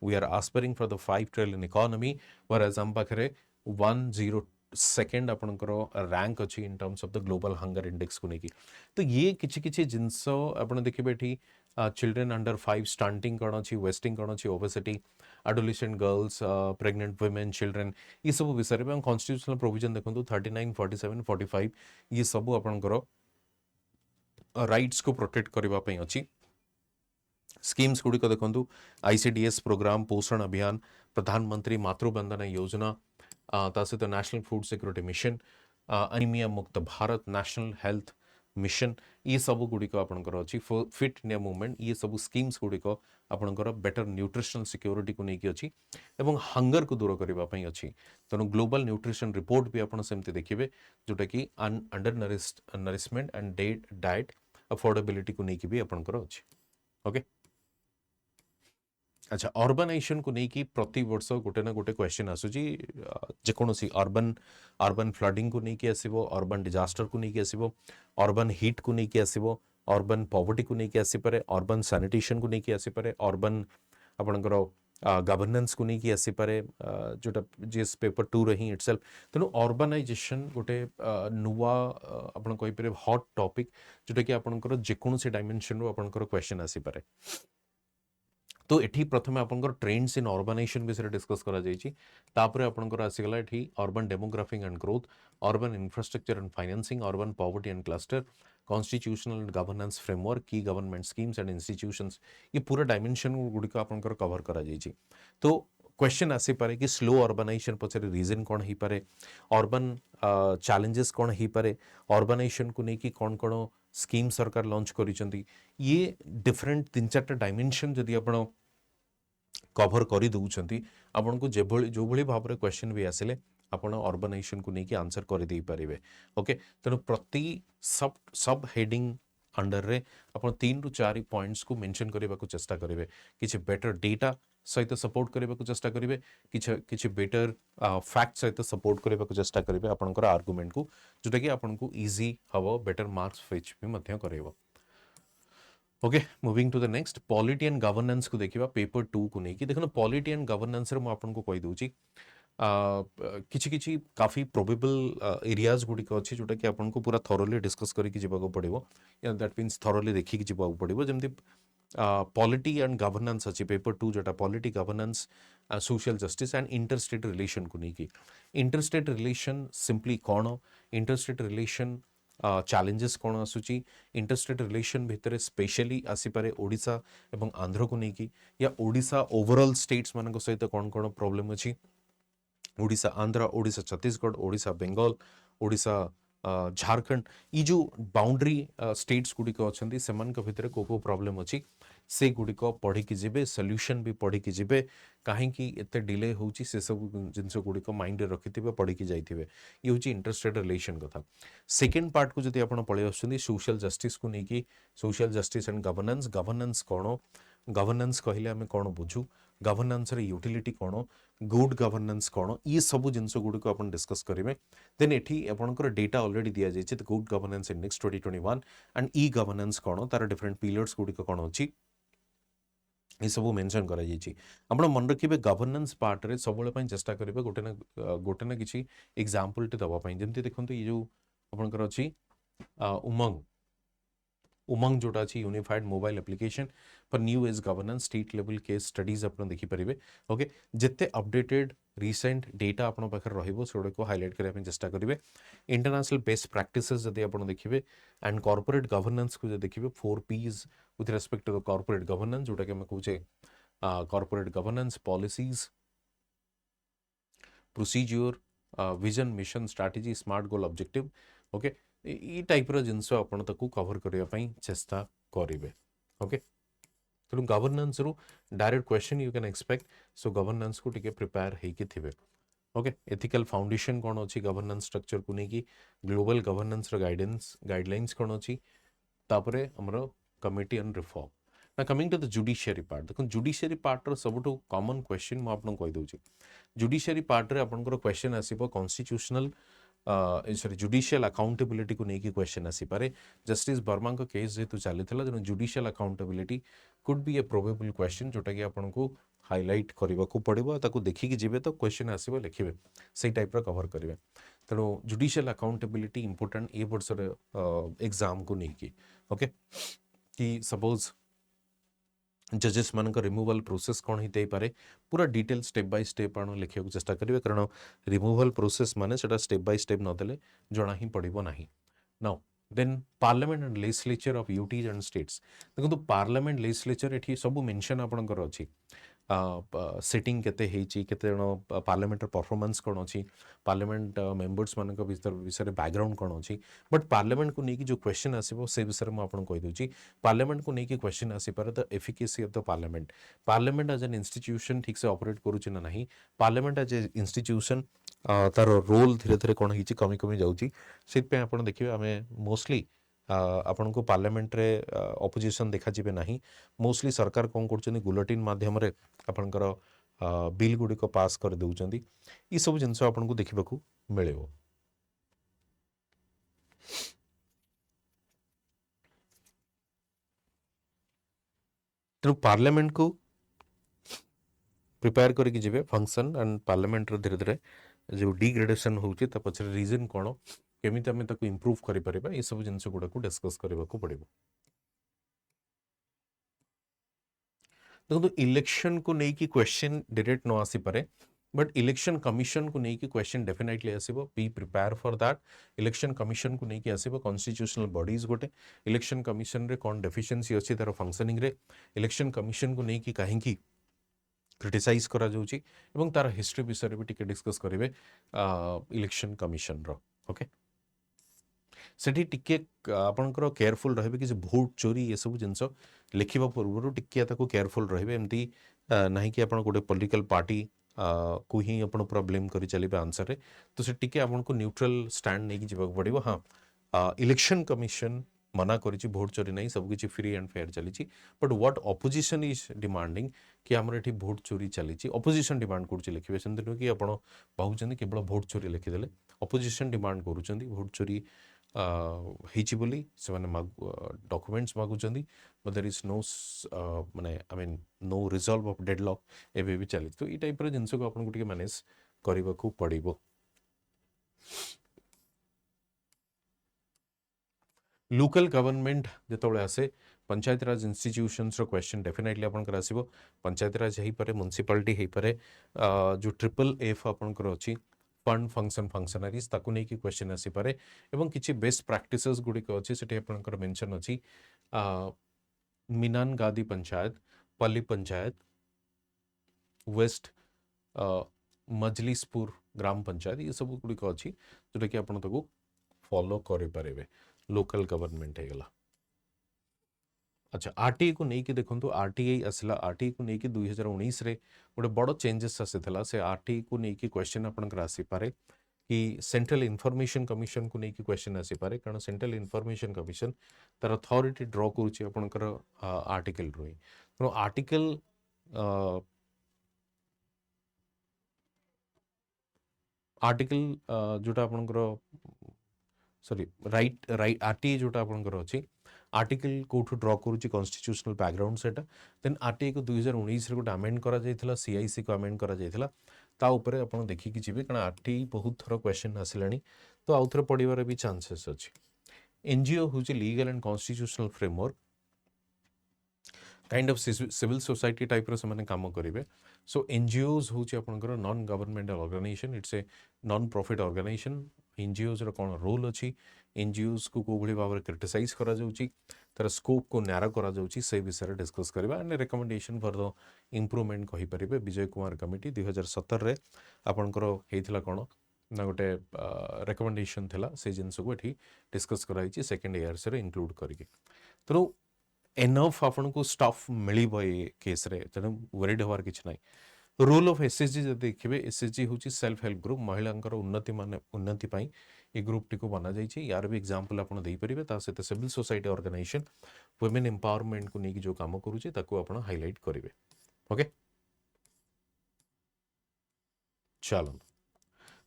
Speaker 1: we are aspiring for the 5 trillion economy, whereas हम पाखरे 102nd आपणकर रैंक अच्छी in terms of the global hunger index को लेकिन। तो ये किछि किछि जिनस आपण देखिबे एठी चिल्ड्रेन अंडर 5 स्टंटिंग कौन अच्छी, वेस्टिंग कौन अच्छी, obesity, adolescent girls, pregnant women, children, ये सब विषय में कॉन्स्टिट्यूशनल प्रोविजन देखो 39, 47, 45 ये सब आपणकर राइट्स को प्रोटेक्ट करने अच्छी। स्कीम्स गुड़िक देखो आईसीडीएस प्रोग्राम, पोषण अभियान, प्रधानमंत्री मातृवंदना योजना, ता सहित national food security mission, anaemia मुक्त भारत, नेशनल हेल्थ मिशन, ये सब गुड़िक आपंकर अच्छी। फिट इंडिया मूवमेंट, ये सब स्कीम्स गुड़िक आपंकर बेटर न्यूट्रिशनल सिक्योरिटी को लेकिन अच्छी एवं हंगर को दूर करने अच्छी। तेणु ग्लोबल न्यूट्रिशन रिपोर्ट भी आपड़ सेमती देखिए, जोटा कि under nourishment and diet affordability को लेकिन भी आपंकर अच्छी। ओके, अच्छा, अर्बानाइजेशन को लेकिन प्रति वर्ष गोटे ना गोटे क्वेश्चन आसूची, जेकोसी अर्बन फ्लडिंग को लेकिन आसो, अर्बन डिजास्टर को लेकिन आसो, अर्बन हिट को लेकिन आसो, अर्बन पॉवर्टी को लेकिन आसीपे, अर्बन सैनिटेशन को लेकिन आसीपे, अर्बन आपणकर गवर्नेंस को लेकिन आसीपे, जोटा जीएस पेपर 2 रही इटसेल्फ। तेणु अर्बानाइजेशन गोटे नुआ आपण कहीपर हॉट टॉपिक, जोटा कि आपणकर जेकोसी डायमेंशन रो आपणकर क्वेश्चन आसीपे। तो एठी प्रथमे आपनकर ट्रेंड्स इन अर्बानाइजेशन विषय डिस्कस करा जायछि, तापरे आपनकर आसीगला एठी urban demographic and growth, urban infrastructure and financing, urban poverty and cluster, constitutional and governance framework, की गवर्नमेंट स्कीम्स एंड इंस्टीट्यूशंस, ये पूरा डायमेंशन गुड़िक आपनकर कवर करा जायछि। तो क्वेश्चन आसी पारे कि स्लो अर्बानाइजेशन पछरे रीजन कौन ही पारे, अर्बन चैलेंजेस कौन ही पारे, अर्बानाइजेशन को लेकिन कौन कौन स्कीम सरकार लॉन्च करिसेंती, ये डिफरेंट 3-4 डायमेंशन जदि आपण कवर कर दउछंती, आपण को जो भली भाव रे क्वेश्चन भी आसिले आपण अर्बानाइजेशन को लेकिन आंसर कर दे पारिबे। ओके, तेणु प्रति सब हेडिंग अंडर रे आपण 3 रु 4 पॉइंट्स को मेंशन करबा को चेष्टा करिवे, किछि बेटर डेटा सहित सपोर्ट करबा को चेष्टा करिवे, किछि बेटर फैक्ट सहित सपोर्ट करबा को चेष्टा करिवे आपनकर आर्गुमेंट को, जोटा कि आपन को इजी हबो, बेटर मार्क्स फेच भी मध्य करेबो। Okay, moving to the next, polity and governance को देखिबा पेपर 2 को लेकिन। देखो पॉलिटी एंड गवर्नेंस रे म आपन को कहि दउची किछि किछि काफी प्रोबेबल एरियाज गुडी को अछि, जोटा कि आपन को पूरा थॉरोली डिस्कस करि कि जिबा को पड़िबो, या दैट मींस थॉरोली देखि कि जिबा को पड़िबो। जेमति पॉलिटी एंड गवर्नेंस अच्छी पेपर 2, जोटा polity, governance, social justice and interstate relation को लेकिन। इंटरस्टेट रिलेशन सिंपली कौन, इंटरस्टेट रिलेशन चैलेंजेस कौन आसूची, इंटरस्टेट रिलेशन भितर स्पेशली आसीपारे ओडिशा एवं आंध्र को लेकिन, या ओडिशा ओवरऑल स्टेट्स मान सहित कौन कौन प्रॉब्लम अच्छी, ओडिशा आंध्र, ओडिशा छत्तीसगढ़, ओडिशा बेंगल, ओडिशा झारखंड, ये जो बाउंड्री स्टेट्स गुड़िक अच्छा से भितर को प्रॉब्लम अच्छी से गुड़िक पढ़ी जीवे, सॉल्यूशन भी पढ़ी जीवे, कहीं एत डिले होची से सब जिनस गुड़िक माइंड रखिथे, पढ़ी जाइए। ये हूँ इंटरस्टेट रिलेशन कथा। सेकेंड पार्ट को जब आप पलि आसुँच सोशल जस्टिस को लेकिन, social justice and governance, governance कौन, गवर्नेंस कहले आम कौन बुझू, गवर्नेंस रे यूटिलिटी कौन, गुड गवर्नेंस कौन, ये सब जिनस गुड़िक आप डिस्कस करेंगे। देन एठी आपनकर डेटा ऑलरेडी दिया जाइए, good governance index 2021 and e governance कौन, तार डिफरेंट पिलर्स गुड़िक कौन अच्छी, ये सब मेंशन करा जाइए। आपण मन रखिए गवर्नेंस पार्ट रे सब चेष्टा करेंगे गोटे ना किसी एग्जांपल टे दवा पई। जेमति देखो ये जो आपनकर अच्छी उमंग, उमंग जोटा अच्छी unified mobile application for new age governance, state level case studies आप देखि परिबे। ओके, जिते अपडेटेड रिसेंट डेटा आपन पाखर रहिबो से को हाईलाइट करबा चेष्टा करेंगे। इंटरनेशनल बेस्ट प्रैक्टिसेस जदि आप देखिए एंड कॉर्पोरेट गवर्नेंस को देखिए 4 P's with respect to the corporate governance, जोटा कि हम कहूचे corporate governance, policies, procedure, vision, mission, strategy, smart goal, objective. Okay, ये टाइप रो जिनस आपण ताकू कवर करबा पई चेष्टा करिवे। ओके, तेणु गवर्नेंस रु direct question you can expect so governance को टिके प्रिपेयर हेकि थिबे ओके एथिकल फाउंडेशन कौन अच्छी गवर्नेंस स्ट्रक्चर को लेकिन ग्लोबल गवर्नेंस गाइडलाइंस कौन अच्छी तापरे हमरो कमिटी ऑन रिफॉर्म ना coming to the judiciary part देखो जुडिशियरी पार्ट रो सबुठो कॉमन क्वेश्चन म आपन कहि दउची जुडिशियरी पार्ट रे आपनकर क्वेश्चन आसीबो कॉन्स्टिट्यूशनल सॉरी जुडिशियल अकाउंटेबिलिटी को लेकिन क्वेश्चन आसी पारे जस्टिस वर्मा का केस जेतु चली था judicial accountability could be A probable question जोटा कि आपन को हाईलाइट करने को पड़ो ताको देखिकी जीवे तो क्वेश्चन आसो लिखे से टाइप कवर करेंगे तेणु जुडिशियल अकाउंटेबिलिटी इंपोर्टेंट ए वर्षर एग्जाम को लेकिन ओके कि सपोज जजेस मान रिमूवल प्रोसेस कौन होते पारे पूरा डिटेल स्टेप बाय स्टेप आण लिखा चेष्टा करेंगे कारण रिमूवल प्रोसेस माने सेटा स्टेप बाय स्टेप नदेले जना ही पड़ो ना now then parliament and legislature of UTs and states देखो पार्लियामेंट लेजिस्लेचर ये सब मेंशन आपणकर अच्छी सिटिंग केते हेची केते जण पार्लियामेंट परफॉर्मेंस कौन अच्छी पार्लियामेंट मेंबर्स मान विषय बैकग्राउंड कौन अच्छी बट पार्लियामेंट को लेकिन जो क्वेश्चन आसो से विषय में आपको कहीदे पार्लियामेंट को लेकिन क्वेश्चन आसीपारे the efficacy of the parliament parliament as an institution ठीक से ऑपरेट करुच्ची ना नहीं पार्लियामेंट एज ए इंस्टीट्यूशन तार रोल धीरे धीरे कौन होती कमी कमी जाऊँगी से देखिए आम मोस्टली आपण को पार्लियामेंट रे ऑपोजिशन देखा जिबे नहीं मोस्टली सरकार कौन कर गुलेटिन माध्यम रे आपणकर बिल गुड़िक पास कर दउचंदी ई सब जिनस आपन को देखा मिले तेणु पार्लियामेंट को प्रिपेयर करके जिबे फंक्शन एंड पार्लियामेंट रो धीरे धीरे जो डिग्रेडेशन होउची ता पछरे रीजन कोन केमिति आमे ताको इंप्रूव करि परिबा ए सब जिनस गुडा को डिस्कस करबा को पड़िबो देखो इलेक्शन को नहीं कि क्वेश्चन डायरेक्ट न आसी पारे बट इलेक्शन कमिशन को नहीं कि क्वेश्चन डेफिनेटली आसीबो be prepare for that election commission को नहीं कि आसीबो कॉन्स्टिट्यूशनल बॉडीज गोटे इलेक्शन कमिशन रे कोन डेफिशिएंसी अछि तार फंक्शनिंग रे इलेक्शन कमिशन को नहीं कि काहे की क्रिटिसाइज करा जाउची एवं तार हिस्ट्री विषय भी टिके डिस्कस करिवे इलेक्शन कमिशन रो ओके सेठी टिके आपनकर केयरफुल रहबे कि भोट चोरी ये सब जिनस लिखिबा पूर्व टिके ताको केयरफुल रहबे एमती नाही कि आपन गोटे पॉलिटिकल पार्टी को ही अपन पूरा ब्लेम करी चलिबे आंसर रे तो से टिके आपन को न्यूट्रल स्टैंड नहीं कि जीवा पड़िबो हां इलेक्शन कमिशन मना करिछि भोट चोरी नहीं सब किछि फ्री एंड फेयर चलिछि but what opposition is demanding कि हमर एठी भोट चोरी चलिछि ऑपोजिशन डिमांड करछि लिखिबे सेंति कि आपण भाउचंदी केवल भोट चोरी लिखि देले ऑपोजिशन डिमांड करूचंदी भोट चोरी ହେଇଛି ବୋଲି ସେମାନେ ଡକୁମେଣ୍ଟସ୍ ମାଗୁଛନ୍ତି ବଟ୍ ଦେର୍ ଇଜ୍ नो ମାନେ I mean no resolve of deadlock ଏବେ ବି ଚାଲିଛି ତ ଏଇ ଟାଇପ୍ର ଜିନିଷକୁ ଆପଣଙ୍କୁ ଟିକେ ମ୍ୟାନେଜ୍ କରିବାକୁ ପଡ଼ିବ लोकल गवर्नमेंट जिते आसे पंचायत राज इंस्टीट्यूशंस रो क्वेश्चन डेफिनेटली आपनकर आसीबो पंचायत राज हेई पारे म्युनिसिपालिटी हेई पारे जो ट्रिपल एफ आपनकर अछि फंड फंक्शन फंक्शनरीज ताकू नहीं कि क्वेश्चन आसी पारे एवं किछि बेस्ट प्रैक्टिसेस गुडिक अछि सेठी आपनकर मेंशन अछि मिनान गादी पंचायत पल्ली पंचायत वेस्ट मजलिसपुर ग्राम पंचायत ये सब गुडिक अछि जोटा कि आपन ताकू फॉलो करि पारेबे लोकल गवर्नमेंट हेगला अच्छा आरटीआई को नहीं कि देखो आरटीआई आसला आरटीआई को नहीं कि 2019 रे गोटे बड़ चेंजेस आसीला से आरटीआई को नहीं कि क्वेश्चन आपनकर आसी पारे कि सेंट्रल इन्फॉर्मेशन कमिशन को नहीं कि क्वेश्चन आसी पारे कारण सेंट्रल इन्फॉर्मेशन कमिशन तार अथॉरिटी ड्रॉ करूची आपनकर आर्टिकल रोई तो आर्टिकल आर्टिकल जोटा आपनकर सॉरी राइट राइट आरटीआई जोटा आपनकर अछि आर्टिकल कोठु ड्रॉ करूची कॉन्स्टिट्यूशनल बैकग्राउंड सेटा देन आरटीआई को 2019 रे गोटे अमेंड करा जायथिला सीआईसी को अमेंड करा जायथिला ता ऊपर आपण देखि कि जिबे कारण आरटीआई बहुत थरो क्वेश्चन आसिलानी तो आउथरे पडिबार भी चांसेस अछि एनजीओ होची legal and constitutional framework kind of civil society type रो समान काम करिवे सो एनजीओज होची आपनकर non governmental organisation it's a non profit organisation NGOs रो कोन रोल अछि एनजीओज को कोभली भाव क्रिटिसाइज करा जाउची तार स्कोप को न्यारो करा जाउची से विषय डिस्कस करबा and recommendation for the improvement कहि परिबे विजय कुमार कमिटी 2017 रे आपनकर हेइथिला कोन ना गोटे रिकमेंडेशन थिला से जिंस को एठी डिस्कस कराइची सेकंड ईयर से इंक्लूड करिके तो एनफ आपको स्टाफ मिल केस रे तेणु वरीड हबार किसी ना रोल ऑफ एसएचजी जब देखिए एसएचजी हूँ सेल्फ हेल्प ग्रुप महिला उन्नति मान उन्नति ये ग्रुप टी बना जाइए यार भी एग्जांपल आप देपारे सहित civil society organisation women empowerment को लेकिन जो कम करुचे हाइलाइट करेंगे ओके चलो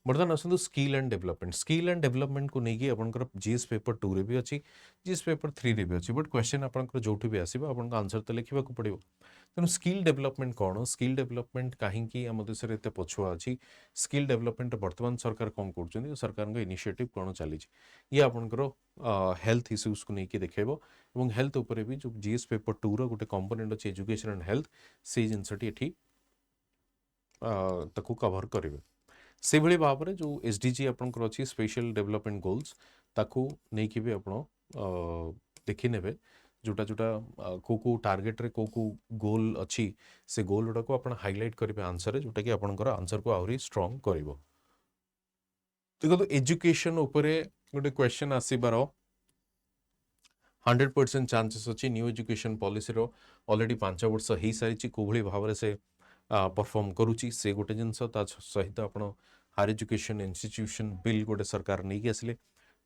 Speaker 1: बर्तमान आसतु स्किल एंड डेवलपमेंट को लेकिन आपंकर जीएस पेपर 2 रे भी अच्छी जीएस पेपर 3 रे भी अच्छी बट क्वेश्चन आपंकर जो भी आसो आप आंसर तो लिखा पड़ो तेणु स्किल डेवलपमेंट कौन स्किल डेवलपमेंट कहीं आम देश में एत पछुआ अच्छी स्किल डेवलपमेंट बर्तमान सरकार कौन कर सरकार इनिशिएटिव कौन चली ये आपंकर हेल्थ इश्यूज को लेकिन देखेब और हेल्थ उपर भी जो जीएस पेपर 2 रो गोटे कंपोनेंट अच्छी एजुकेशन एंड हेल्थ से जिनसटी ये कवर करेंगे से भली भाव में जो एसडीजी आपंकर अच्छी स्पेशल डेवलपमेंट गोल्स ताकू नहीं भी आप देखने जोटा जोटा को टार्गेट रे को गोल अच्छी से गोल गुड़ा को आप हाइलाइट करेंगे आंसर जोटा कि आपंकर आंसर को आहरी स्ट्रॉन्ग कर देखो एजुकेशन उपरे गोटे क्वेश्चन आसबार 100% चांसेस अच्छी न्यू एजुकेशन पॉलिसी रो ऑलरेडी 5 वर्ष हो सारी को भाव से परफॉर्म करुच्ची से गोटे जिनस सहित आप हायर एजुकेशन इंस्टीट्यूशन बिल गोटे सरकार नहीं आसिले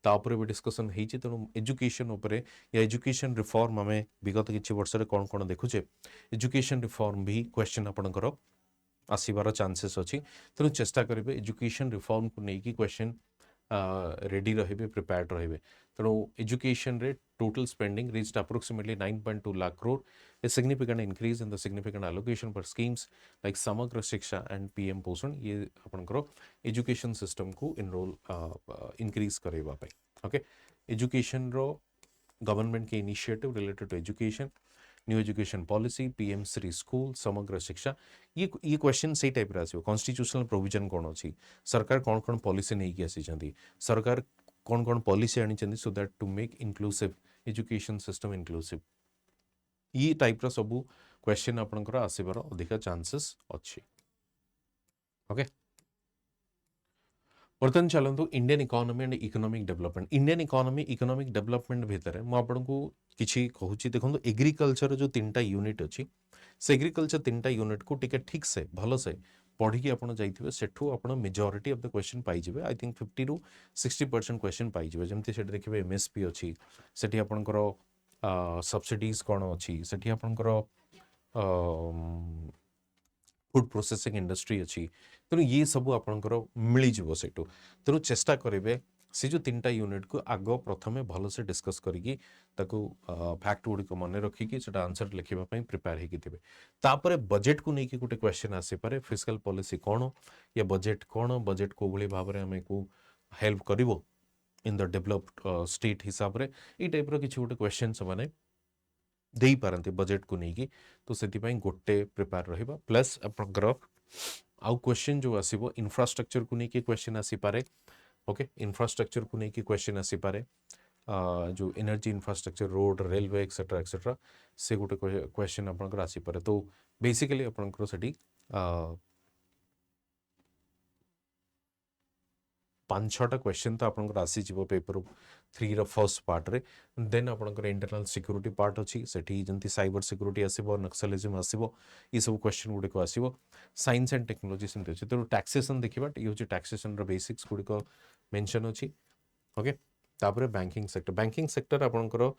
Speaker 1: तापर भी डिस्कसन होती तेणु एजुकेशन उपरे या एजुकेशन रिफॉर्म आम विगत किसी वर्ष कौन कौन देखुचे एजुकेशन रिफॉर्म भी क्वेश्चन आपंकर आसबार चांसेस अच्छी तेणु चेष्टा करेंगे एजुकेशन रिफॉर्म को लेकिन क्वेश्चन रेडी रहे प्रिपेयर्ड रहे तेणु एजुकेशन रे total spending reached approximately 9.2 lakh crore a significant increase in the significant allocation for schemes like समग्र शिक्षा and PM पोषण ये आपनकर एजुकेशन सिस्टम को इनरोल इंक्रीज करेबा पे ओके एजुकेशन रो गवर्नमेंट के initiative related to education new education policy PM Shri school Samagra Shiksha ये क्वेश्चन से टाइप आसो कॉन्स्टिट्यूशनल प्रोविजन कौन अच्छी सरकार कौन कौन पॉलिसी नहीं कि आसी सरकार कौन कौन पॉलिसी आनी so that to make inclusive education system inclusive ये टाइप सबू क्वेश्चन आपंकर आसबार अधिक चांसेस अच्छी ओके बर्तमान चलतु Indian economy and economic development Indian economic development भितर मुझे किसी कहूँ देखो एग्रीकल्चर जो 3टा यूनिट अच्छी से एग्रीकल्चर 3टा यूनिट को टिके ठीक से भल से पढ़ी आप जाइए सेठू आप मेजोरिटी ऑफ द क्वेश्चन पाइबे आई थिंक 50 ରୁ 60% क्वेश्चन पाइबे जमती से देखिए एमएसपी अच्छी से आपंकर सब्सिडीज कौन अच्छी से आपंकर फूड प्रोसेसिंग इंडस्ट्री अच्छी तेणु ये सब आपंकर मिलଯିव से तेणु चेष्टा करेंगे से जो 3टा यूनिट को आग प्रथमे भल से डिस्कस करी फैक्ट गुड़िक मन रखिकी आंसर लिखापी प्रिपेयर होते बजेट को लेकिन गोटे क्वेश्चन आसीपे फिस्कल पॉलिसी कौन या बजेट कौन बजेट को भाव में आम को हेल्प कर इन द डेवलप्ड स्टेट हिसाब से ये टाइप किसी गोटे क्वेश्चन से दे पारती बजेट को लेकिन तो से गोटे प्रिपेयर रहा प्लस आपंकर आउ क्वेश्चन जो आसो इंफ्रास्ट्रक्चर को लेकिन क्वेश्चन आसीपे ओके इंफ्रास्ट्रक्चर को लेकिन क्वेश्चन आसीपे जो energy infrastructure road railway etcetera से गोटे क्वेश्चन आपंकर आसीपे तो बेसिकली आपंकर से 5-6टा क्वेश्चन तो आपंकर आसीज पेपर 3 रो फर्स्ट पार्ट रे देन आपंकर इंटरनल सिक्योरिटी पार्ट अच्छी सेठी जंती साइबर सिक्योरिटी आसीबो नक्सलिज्म आसीबो ये सब क्वेश्चन गुड़िक आसीबो साइंस एंड टेक्नोलॉजी सेमती अच्छी तेणु टैक्सेसन देखा ये हूँ टैक्सेसन बेसिक्स गुड़िक मेंशन अच्छी ओके तापर बैंकिंग सेक्टर आपंकर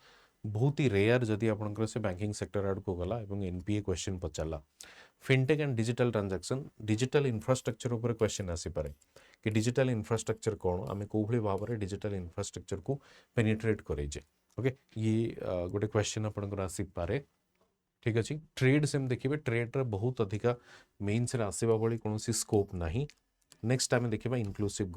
Speaker 1: बहुत ही रेयर जदि आपंकर से बैंकिंग सेक्टर आड़ को गला एनपीए क्वेश्चन पचारा fintech and digital transaction digital infrastructure उपर क्वेश्चन आसीपे कि डिजिटल इंफ्रास्ट्रक्चर कौन आम कौ भाव में डिजिटल इंफ्रास्ट्रक्चर को पेनिट्रेट करेजे ओके ये गोटे क्वेश्चन आपंकर आसीपे ठीक अच्छे ट्रेड सेम देखिए ट्रेड रे बहुत अधिका मेन्स आसवा भाई कौन स्कोप ना नेक्स्ट आम देखा इनक्लूसिव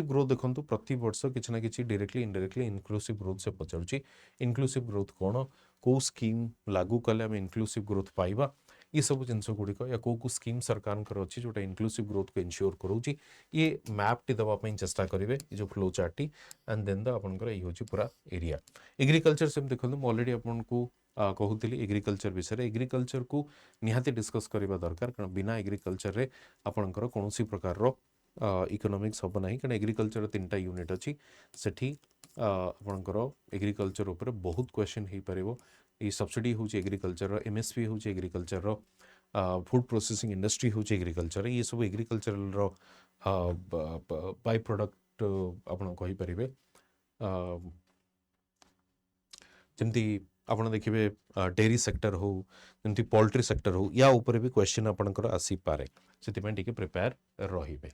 Speaker 1: ग्रोथ देखो प्रति वर्ष किसी ना कि डायरेक्टली इनडायरेक्टली इनक्लूसिव ग्रोथ से पचारुची इनक्लूसिव ग्रोथ कौन कौ स्कीम लागू कले आम इनक्लूसिव ग्रोथ पाइबा ये सब जिनस गुड़िक या कौ स्कीम सरकार अच्छी जोटा इनक्लूसिव ग्रोथ को इनश्योर करोची ये मैप टी दवाई चेष्टा करेंगे जो फ्लो चार्ट टी एंड देन द आपंकर ये हूँ पूरा एरिया एग्रीकल्चर से देखो मुझे ऑलरेडी आपको कहूली एग्रीकल्चर विषय एग्रीकल्चर को निहाती डिस्कस करने दरकार कारण बिना एग्रीकल्चर रे आपणकर कौन प्रकार इकोनॉमिक्स हम ना कारण एग्रीकल्चर 3टा यूनिट अच्छी सेठी आपणकर एग्रीकल्चर उपर बहुत क्वेश्चन हो पार ये सब्सिडी हूँ एग्रीकल्चर एमएसपी हूँ एग्रीकल्चर फूड प्रोसेसिंग इंडस्ट्री हूँ एग्रीकल्चर ये सब एग्रीकल्चर बाय प्रोडक्ट आपन कहींपारे जमती आपड़ देखिए डेयरी सेक्टर हो जमती पोल्ट्री सेक्टर हो या ऊपर भी क्वेश्चन आपंकर आसीपे से प्रिपेयर रे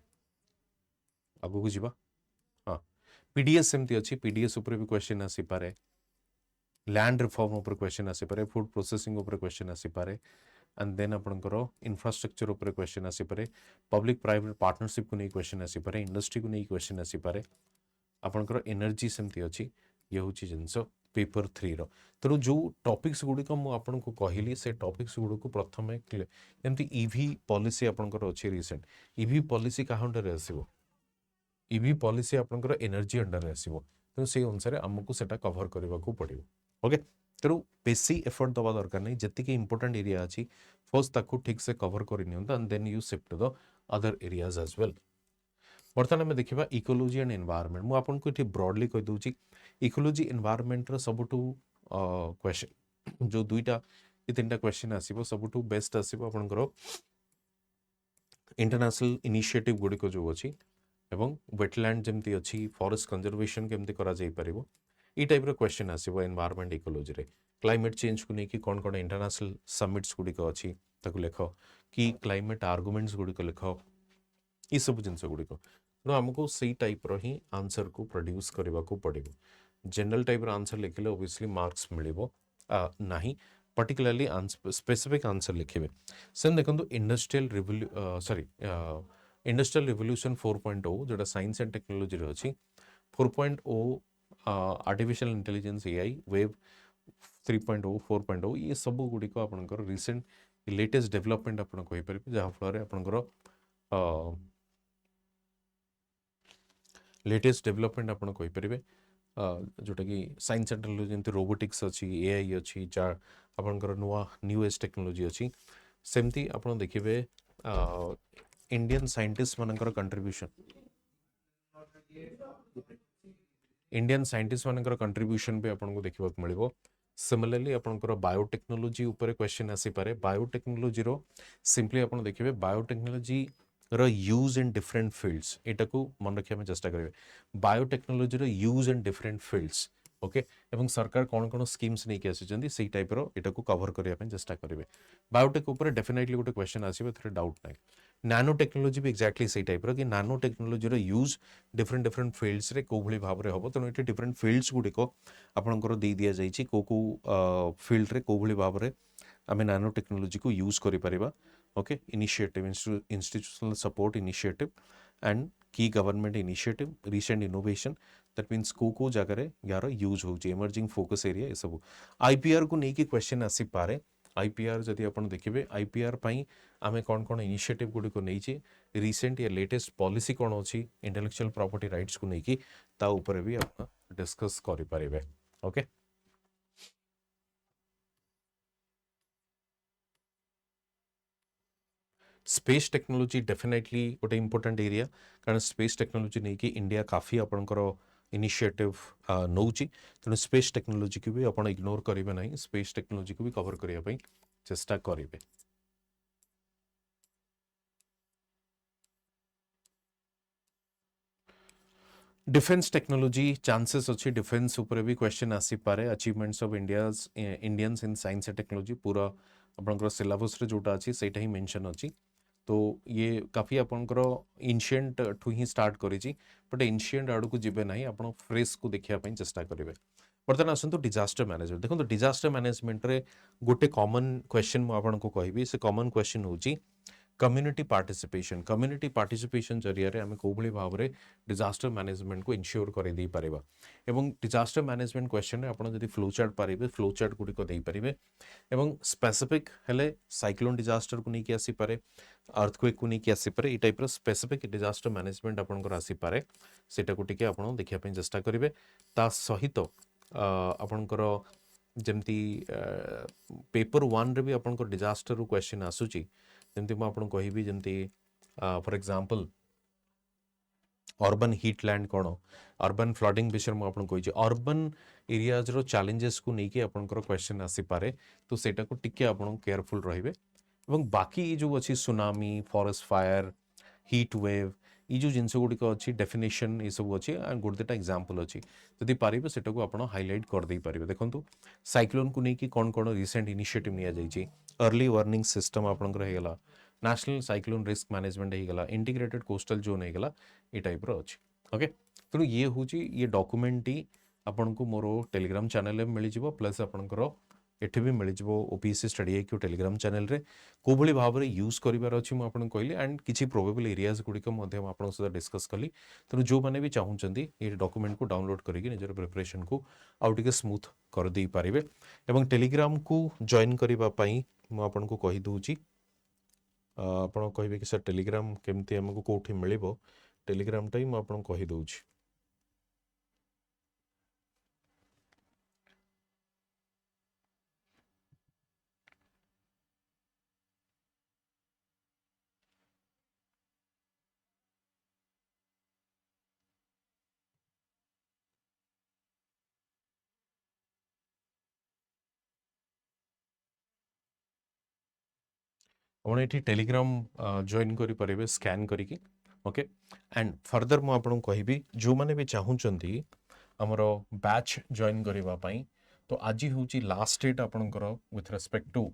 Speaker 1: आगू जावा हाँ पीडीएस सेमती अच्छी पीडीएस उपर भी क्वेश्चन आसीपे लैंड रिफॉर्म उपर क्वेश्चन आसीपे फूड प्रोसेसिंग उपर क्वेश्चन आसीपे एंड देन आपंकर इंफ्रास्ट्रक्चर उपर क्वेश्चन आसीपे पब्लिक प्राइवेट पार्टनरशिप को नहीं क्वेश्चन आसीपे इंडस्ट्री को नहीं क्वेश्चन आसीपे आपंकर एनर्जी सेमती अच्छी ये हूँ जिनस पेपर 3 रो तेणु जो टॉपिक्स गुड़िक मुझे कहली से टॉपिक्स गुड़ प्रथम जमी इवी पॉलिसी आपंकर अच्छी रिसेंट इवी पॉलिसी क्या अंडर आसो इवी पॉलिसी आपंकर एनर्जी अंडर आसो तेणु से अनुसार आमको सेटा कवर करने को पड़ो ओके तेणु बेसी एफर्ट दवा दरकार नहीं जी इंपोर्टेंट एरिया अच्छी फर्स्ट ताकू ठीक से कवर कर and then you shift to the other areas as well बर्तमान आम देखा इकोलोजी एंड एनवायरनमेंट मुझे आपको ये ब्रॉडली कहीदे इकोलोजी एनवायरनमेंट सबुठू क्वेश्चन जो दुईटा ये 3टा क्वेश्चन आसो सबुठू बेस्ट आसो आपंकर इंटरनेशनल इनिशिएटिव गुड़िक जो अच्छी एवं वेटलैंड जमती अच्छी फॉरेस्ट कंजर्वेशन केमती करा जाई परिबो ई टाइप रो क्वेश्चन आसो एनवायरनमेंट इकोलोजी रे क्लाइमेट चेंज को लेकिन कौन कौन इंटरनेशनल समिट्स गुड़िक अच्छी ताकू लेख कि क्लाइमेट आर्गुमेंट्स गुड़िक लेख ये सब जिनस गुड़िक तेणु आमको से टाइप रो ही आंसर को प्रोड्यूस करने को पड़ो जनरल टाइप आंसर लिखिले ओबियसली मार्क्स मिलिबो नाही पर्टिकुलरली स्पेसिफिक आंसर लिखे सेम देखो इंडस्ट्रियल इंडस्ट्रियल रिवोल्यूशन 4.0 जोटा साइंस एंड टेक्नोलॉजी अच्छी 4.0 आर्टिफिशियल इंटेलिजेंस एआई वेब 3.0 4.0 ये सब गुड़िक आपंकर रिसेंट लेटेस्ट डेवलपमेंट आप जहाँफल आपंकर लेटेस्ट डेवलपमेंट आप जोटा कि साइंस एंड टेक्नोलॉजी जमी रोबोटिक्स अच्छी एआई अच्छी आपंकर नुआ न्यू एज टेक्नोलॉजी अच्छी सेमती आप देखिए इंडियन साइंटिस्ट मानकर कंट्रीब्यूशन इंडियन साइंटिस्ट मानकर कंट्रीब्यूशन भी आपको देखा मिले सिमिलरली आपंकर बायोटेक्नोलॉजी उपर क्वेश्चन आसीपे बायोटेक्नोलॉजी रो सिंपली आप देखिए बायोटेक्नोलॉजी रो यूज इन डिफरेंट फील्ड्स एटा को मन रखा चेष्टा करेंगे बायोटेक्नोलॉजी रो use in different fields okay एवं सरकार कौन कौन स्कीम्स नहीं आसी से टाइप रो एटा को कवर करने चेष्टा करेंगे बायोटेक उपर डेफिनेटली गोटे क्वेश्चन आसो डाउट ना नानो टेक्नोलॉजी भी एक्जाक्टली से टाइप रो कि नानो टेक्नोलॉजी रो यूज डिफरेंट डिफरेंट फील्ड्स रे को भली भाव हम तेणु ये डिफरेंट फील्ड्स गुड़िक आपंकर दे दि जाइए को फील्ड रे को भली भाव में आम नानो टेक्नोलॉजी को यूज करिपरिबा okay initiative institutional support initiative and key government initiative recent innovation that means को जगह यार यूज हो इमर्जिंग फोकस एरिया ये सब आईपीआर को लेकिन क्वेश्चन आसीपे आईपीआर जदि आप देखिए आईपीआर आम कौन कौन इनिशिएटिव गुड़िक नहीं रिसेंट या लेटेस्ट पॉलिसी कौन अच्छी इंटेलेक्चुअल प्रॉपर्टी राइट्स को लेकिन ता ऊपर भी आप डिस्कस करें ओके स्पेस टेक्नोलॉजी डेफिनेटली गोटे इंपोर्टेंट एरिया कारण स्पेस टेक्नोलॉजी नहीं कि इंडिया काफ़ी आपंकर इनिशिएटिव नौची तेणु स्पेस टेक्नोलॉजी को भी आप इग्नोर करेंगे ना स्पेस टेक्नोलॉजी को भी कवर करने चेष्टा करेंगे डिफेन्स टेक्नोलॉजी चांसेस अच्छी डिफेन्स उपर भी क्वेश्चन आसीपे achievements of Indians in science and technology पूरा आपंकर सिलेबस रे जोटा अच्छी से ही मेंशन अच्छी तो ये काफ़ी आपंकर एनशिएंट ठू ही स्टार्ट करी बट एनशिएंट आड़ को जीवे ना आप फ्रेश को देखापी चेष्टा करेंगे बर्तमान आसतु डिजास्टर मैनेजमेंट देखो डिजास्टर मैनेजमेंट रे गोटे कॉमन क्वेश्चन मुझे कहि से कॉमन क्वेश्चन हूँ कम्युनिटी पार्टिसिपेशन जरिया आम कौ भाव में डिजास्टर मैनेजमेंट को इनश्योर कर दे पारिबा एवं डिजास्टर मैनेजमेंट क्वेश्चन आप फ्लो चार्ट पारे फ्लो चार्ट गुड़िक दे पारे एवं स्पेसिफिक हेले साइक्लोन डिजास्टर को लेकिन आसीपे अर्थक्वेक को लेकिन आसीपे ये टाइप स्पेसिफिक डिजास्टर मैनेजमेंट आपंकर आसीपे सेटा को टिके आप देखापी चेष्टा करेंगे ता सहित आपंकर जमती पेपर 1 रे भी आपंकर डिजास्टर क्वेश्चन आसूची जमती मुझे कहि जमती फॉर एग्जांपल अर्बन हिटलैंड कौन, अर्बन फ्लडिंग विषय में आपको कही अर्बन एरियाज रो चैलेंजेस को लेकिन आपंकर क्वेश्चन आसीपे, तो सेटा को टिके आप केयरफुल रहिबे। एवं बाकी ये जो अच्छी tsunami, forest fire, hit wave, ये जो जिनस गुड़िक अच्छी डेफिनेशन ये सब अच्छी गोटे दुटा एग्जांपल अच्छी, जदि पारे सेटा को आप हाईलाइट करदे पारे। देखो साइक्लोन को लेकिन कौन कौन रिसेंट इनिशिएटिव नि अर्ली वार्निंग सिस्टम आपंकर होगा, नेशनल साइक्लोन रिस्क मैनेजमेंट होगा, इंटीग्रेटेड कोस्टल जोन होगा, ये टाइप अच्छी। ओके, तेणु ये हूँ ये डॉक्यूमेंट ही आपन को मोर टेलीग्राम चैनल में मिल जाव, प्लस आपंकर एठी भी मिल जाव OPSC study IQ Telegram channel रे को भली भाव में यूज करिवार अछि मु आपन कहली, एंड किछि प्रोबेबल एरियाज गुड़िक आपन सहित डिस्कस कली। तेणु जो मैंने भी चाहूँगी ये डॉक्यूमेंट को डाउनलोड करके निजर प्रिपरेशन को आउ टिके स्मूथ कर दे पारिबे। एवं टेलीग्राम को जॉइन करबा पई मु आपन को कहि दूची, आपण कहबे कि सर टेलीग्राम केमती हमको कोठी मिलिबो, टेलीग्राम टाइम मु आपन कहि दूची। आपण एठी टेलीग्राम जॉइन करि परिबे स्कैन करिकी। ओके, एंड फर्दर मु आपन कहबी जो माने भी चाहूचंती हमरो बैच जॉइन करबा पई, तो आज होची लास्ट डेट आपनकर विथ रिस्पेक्ट टू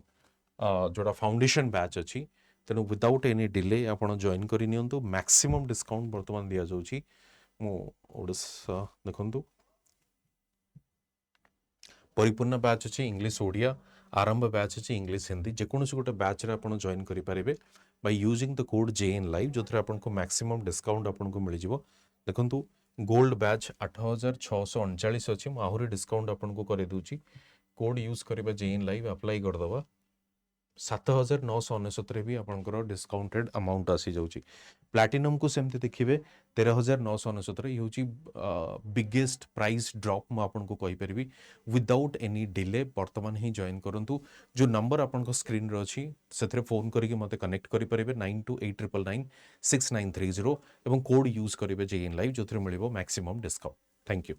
Speaker 1: जोड़ा फाउंडेशन बैच अच्छी। तेणु विदाउट एनी डिले आपन जॉइन करि नियंतु, मैक्सिमम डिस्काउंट वर्तमान दिया जाउची। मु ओडिशा देखंतु परिपूर्ण बैच अच्छी इंग्लिश ओडिया, आरंभ बैच अच्छी इंग्लिश हिंदी, जेकोसी गोटे बैच रे आपन जॉइन करि पारिबे by using the code JN live, जो थरे आपन को मैक्सिमम डिस्काउंट आपन को मिल जिवो। देखंतु गोल्ड बैच 8639 अच्छी, मु आहुरी डिस्काउंट आपन को करे दूची। कोड यूज करिबा JN लाइव अप्लाई कर दबा, 7999 भी आपंकर डिस्काउंटेड अमाउंट आसी जाउची। प्लैटिनम को सेमती देखिए 13999 ये हूँ बिगेस्ट प्राइस ड्रॉप मु आपन को कहि परिबी। विदाउट एनी डिले वर्तमान ही जॉइन करंतु। जो नंबर आपन स्क्रीन रे अछि सेथरे फोन करके मते कनेक्ट करि परिबे 9289996930 एवं कोड यूज करिबे JN लाइव, जो थरे मिलिबो मैक्सिमम डिस्काउंट। Thank you.